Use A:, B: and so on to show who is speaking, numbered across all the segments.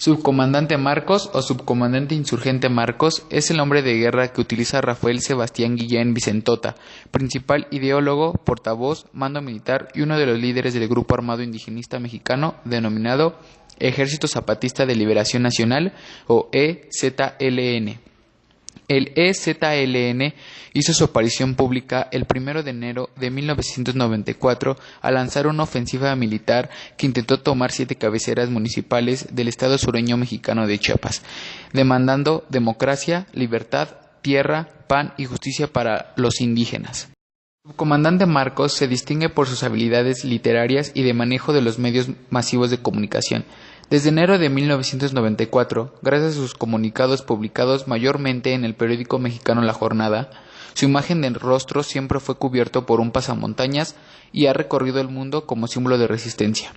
A: Subcomandante Marcos o Subcomandante Insurgente Marcos es el nombre de guerra que utiliza Rafael Sebastián Guillén Vicentota, principal ideólogo, portavoz, mando militar y uno de los líderes del grupo armado indigenista mexicano denominado Ejército Zapatista de Liberación Nacional o EZLN. El EZLN hizo su aparición pública el 1 de enero de 1994 al lanzar una ofensiva militar que intentó tomar 7 cabeceras municipales del estado sureño mexicano de Chiapas, demandando democracia, libertad, tierra, pan y justicia para los indígenas. El comandante Marcos se distingue por sus habilidades literarias y de manejo de los medios masivos de comunicación. Desde enero de 1994, gracias a sus comunicados publicados mayormente en el periódico mexicano La Jornada, su imagen de rostro siempre fue cubierto por un pasamontañas y ha recorrido el mundo como símbolo de resistencia.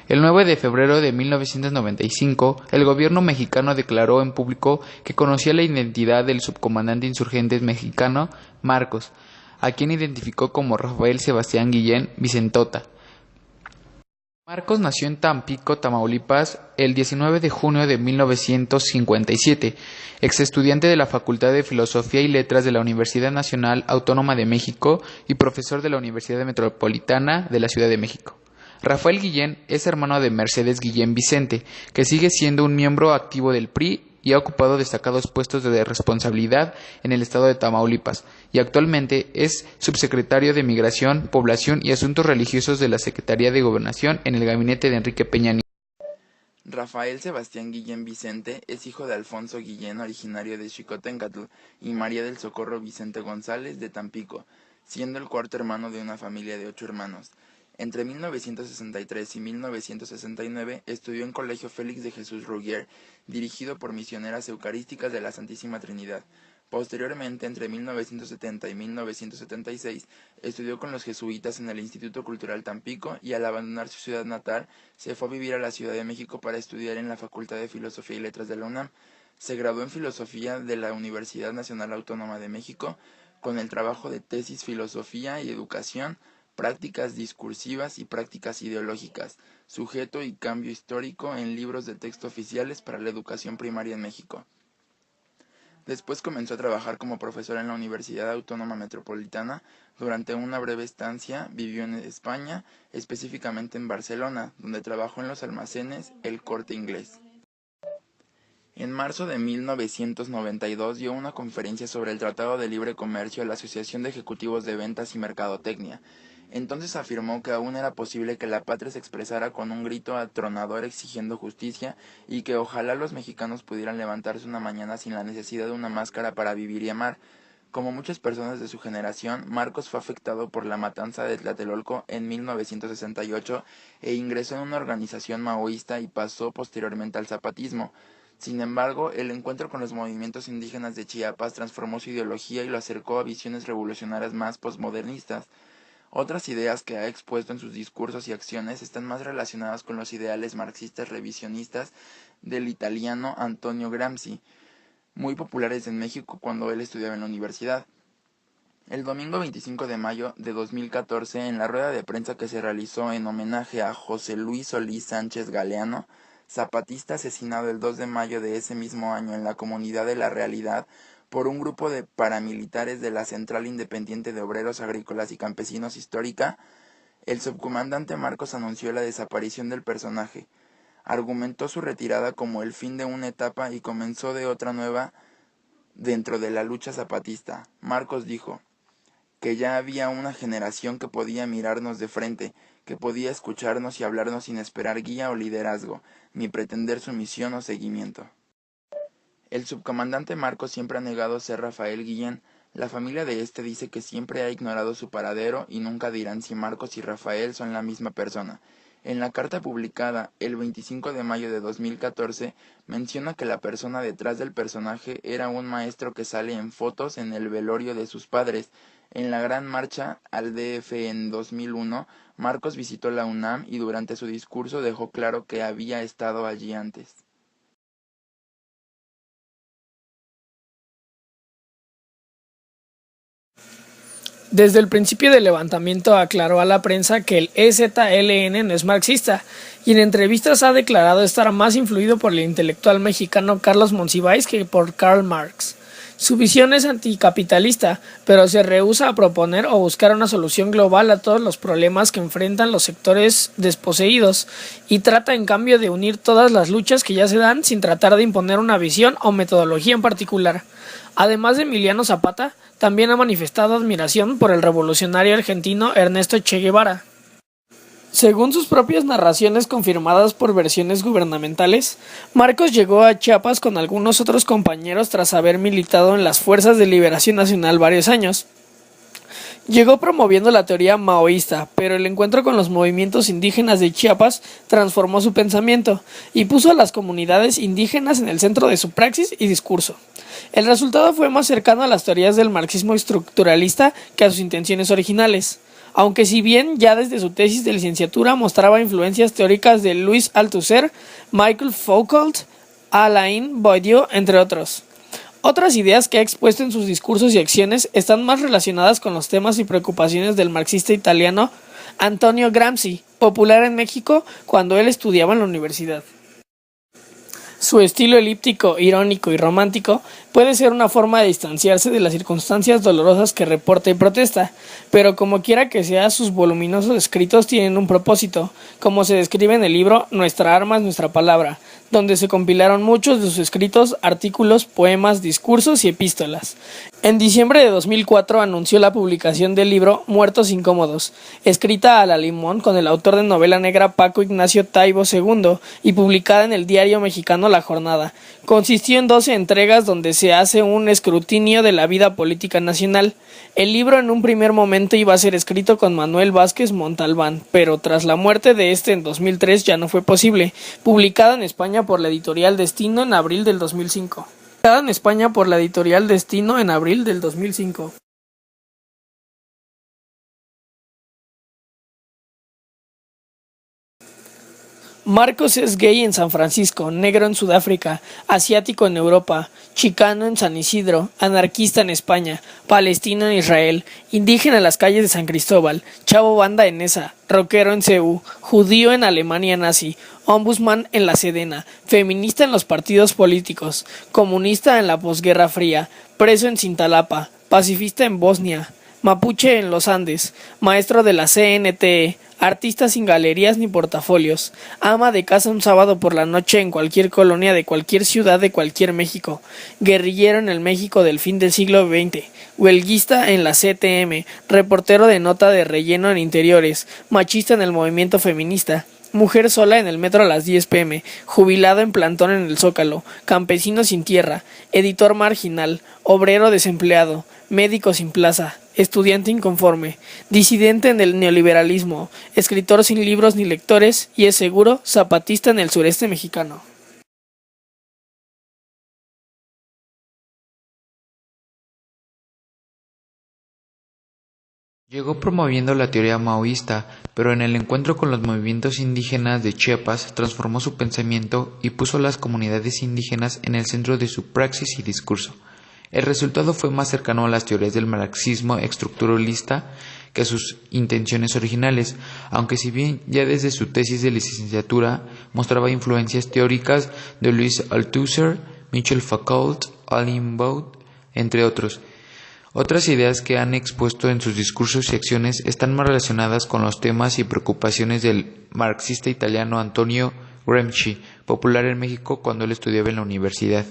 A: El 9 de febrero de 1995, el gobierno mexicano declaró en público que conocía la identidad del subcomandante insurgente mexicano Marcos, a quien identificó como Rafael Sebastián Guillén Vicentota. Marcos nació en Tampico, Tamaulipas, el 19 de junio de 1957, exestudiante de la Facultad de Filosofía y Letras de la Universidad Nacional Autónoma de México y profesor de la Universidad Metropolitana de la Ciudad de México. Rafael Guillén es hermano de Mercedes Guillén Vicente, que sigue siendo un miembro activo del PRI y ha ocupado destacados puestos de responsabilidad en el estado de Tamaulipas, y actualmente es subsecretario de Migración, Población y Asuntos Religiosos de la Secretaría de Gobernación en el gabinete de Enrique Peña Nieto.
B: Rafael Sebastián Guillén Vicente es hijo de Alfonso Guillén, originario de Xicoténcatl, y María del Socorro Vicente González, de Tampico, siendo el cuarto hermano de una familia de 8 hermanos. Entre 1963 y 1969 estudió en Colegio Félix de Jesús Roguier, dirigido por misioneras eucarísticas de la Santísima Trinidad. Posteriormente, entre 1970 y 1976, estudió con los jesuitas en el Instituto Cultural Tampico y al abandonar su ciudad natal, se fue a vivir a la Ciudad de México para estudiar en la Facultad de Filosofía y Letras de la UNAM. Se graduó en Filosofía de la Universidad Nacional Autónoma de México con el trabajo de tesis Filosofía y Educación, prácticas discursivas y prácticas ideológicas, sujeto y cambio histórico en libros de texto oficiales para la educación primaria en México. Después comenzó a trabajar como profesora en la Universidad Autónoma Metropolitana. Durante una breve estancia vivió en España, específicamente en Barcelona, donde trabajó en los almacenes El Corte Inglés. En marzo de 1992 dio una conferencia sobre el Tratado de Libre Comercio a la Asociación de Ejecutivos de Ventas y Mercadotecnia. Entonces afirmó que aún era posible que la patria se expresara con un grito atronador exigiendo justicia y que ojalá los mexicanos pudieran levantarse una mañana sin la necesidad de una máscara para vivir y amar. Como muchas personas de su generación, Marcos fue afectado por la matanza de Tlatelolco en 1968 e ingresó en una organización maoísta y pasó posteriormente al zapatismo. Sin embargo, el encuentro con los movimientos indígenas de Chiapas transformó su ideología y lo acercó a visiones revolucionarias más posmodernistas. Otras ideas que ha expuesto en sus discursos y acciones están más relacionadas con los ideales marxistas revisionistas del italiano Antonio Gramsci, muy populares en México cuando él estudiaba en la universidad. El domingo 25 de mayo de 2014, en la rueda de prensa que se realizó en homenaje a José Luis Solís Sánchez Galeano, zapatista asesinado el 2 de mayo de ese mismo año en la comunidad de La Realidad por un grupo de paramilitares de la Central Independiente de Obreros Agrícolas y Campesinos Histórica, el subcomandante Marcos anunció la desaparición del personaje. Argumentó su retirada como el fin de una etapa y comenzó de otra nueva dentro de la lucha zapatista. Marcos dijo que ya había una generación que podía mirarnos de frente, que podía escucharnos y hablarnos sin esperar guía o liderazgo, ni pretender sumisión o seguimiento. El subcomandante Marcos siempre ha negado ser Rafael Guillén. La familia de este dice que siempre ha ignorado su paradero y nunca dirán si Marcos y Rafael son la misma persona. En la carta publicada el 25 de mayo de 2014 menciona que la persona detrás del personaje era un maestro que sale en fotos en el velorio de sus padres. En la gran marcha al DF en 2001, Marcos visitó la UNAM y durante su discurso dejó claro que había estado allí antes.
C: Desde el principio del levantamiento aclaró a la prensa que el EZLN no es marxista, y en entrevistas ha declarado estar más influido por el intelectual mexicano Carlos Monsiváis que por Karl Marx. Su visión es anticapitalista, pero se rehúsa a proponer o buscar una solución global a todos los problemas que enfrentan los sectores desposeídos, y trata en cambio de unir todas las luchas que ya se dan sin tratar de imponer una visión o metodología en particular. Además de Emiliano Zapata, también ha manifestado admiración por el revolucionario argentino Ernesto Che Guevara. Según sus propias narraciones confirmadas por versiones gubernamentales, Marcos llegó a Chiapas con algunos otros compañeros tras haber militado en las Fuerzas de Liberación Nacional varios años. Llegó promoviendo la teoría maoísta, pero el encuentro con los movimientos indígenas de Chiapas transformó su pensamiento y puso a las comunidades indígenas en el centro de su praxis y discurso. El resultado fue más cercano a las teorías del marxismo estructuralista que a sus intenciones originales, aunque si bien ya desde su tesis de licenciatura mostraba influencias teóricas de Louis Althusser, Michael Foucault, Alain Badiou, entre otros. Otras ideas que ha expuesto en sus discursos y acciones están más relacionadas con los temas y preocupaciones del marxista italiano Antonio Gramsci, popular en México cuando él estudiaba en la universidad. Su estilo elíptico, irónico y romántico puede ser una forma de distanciarse de las circunstancias dolorosas que reporta y protesta, pero como quiera que sea, sus voluminosos escritos tienen un propósito, como se describe en el libro Nuestra arma es nuestra palabra, donde se compilaron muchos de sus escritos, artículos, poemas, discursos y epístolas. En diciembre de 2004 anunció la publicación del libro Muertos Incómodos, escrita a la limón con el autor de novela negra Paco Ignacio Taibo II y publicada en el diario mexicano La Jornada. Consistió en 12 entregas donde se hace un escrutinio de la vida política nacional. El libro en un primer momento iba a ser escrito con Manuel Vázquez Montalbán, pero tras la muerte de este en 2003 ya no fue posible, publicada en España por la editorial Destino en abril del 2005. Marcos es gay en San Francisco, negro en Sudáfrica, asiático en Europa, chicano en San Isidro, anarquista en España, palestino en Israel, indígena en las calles de San Cristóbal, chavo banda en Nesa, rockero en CU, judío en Alemania nazi, ombudsman en la Sedena, feminista en los partidos políticos, comunista en la posguerra fría, preso en Cintalapa, pacifista en Bosnia, mapuche en los Andes, maestro de la CNTE, artista sin galerías ni portafolios, ama de casa un sábado por la noche en cualquier colonia de cualquier ciudad de cualquier México, guerrillero en el México del fin del siglo XX, huelguista en la CTM, reportero de nota de relleno en interiores, machista en el movimiento feminista, mujer sola en el metro a las 10 p.m., jubilado en plantón en el Zócalo, campesino sin tierra, editor marginal, obrero desempleado, médico sin plaza, estudiante inconforme, disidente en el neoliberalismo, escritor sin libros ni lectores y es seguro zapatista en el sureste mexicano.
A: Llegó promoviendo la teoría maoísta, pero en el encuentro con los movimientos indígenas de Chiapas transformó su pensamiento y puso a las comunidades indígenas en el centro de su praxis y discurso. El resultado fue más cercano a las teorías del marxismo estructuralista que a sus intenciones originales, aunque si bien ya desde su tesis de licenciatura mostraba influencias teóricas de Louis Althusser, Michel Foucault, Alain Badiou, entre otros. Otras ideas que han expuesto en sus discursos y acciones están más relacionadas con los temas y preocupaciones del marxista italiano Antonio Gramsci, popular en México cuando él estudiaba en la universidad.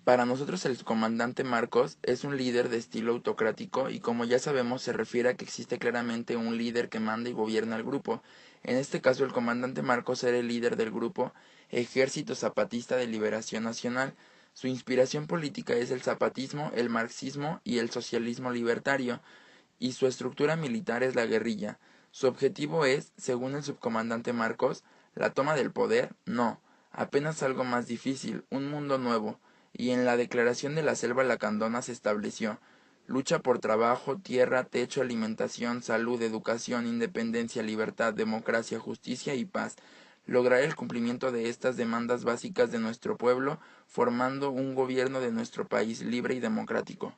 B: Para nosotros el comandante Marcos es un líder de estilo autocrático y como ya sabemos se refiere a que existe claramente un líder que manda y gobierna al grupo. En este caso el comandante Marcos era el líder del grupo Ejército Zapatista de Liberación Nacional. Su inspiración política es el zapatismo, el marxismo y el socialismo libertario, y su estructura militar es la guerrilla. Su objetivo es, según el subcomandante Marcos, la toma del poder, no, apenas algo más difícil, un mundo nuevo, y en la Declaración de la Selva Lacandona se estableció: lucha por trabajo, tierra, techo, alimentación, salud, educación, independencia, libertad, democracia, justicia y paz. Lograr el cumplimiento de estas demandas básicas de nuestro pueblo, formando un gobierno de nuestro país libre y democrático.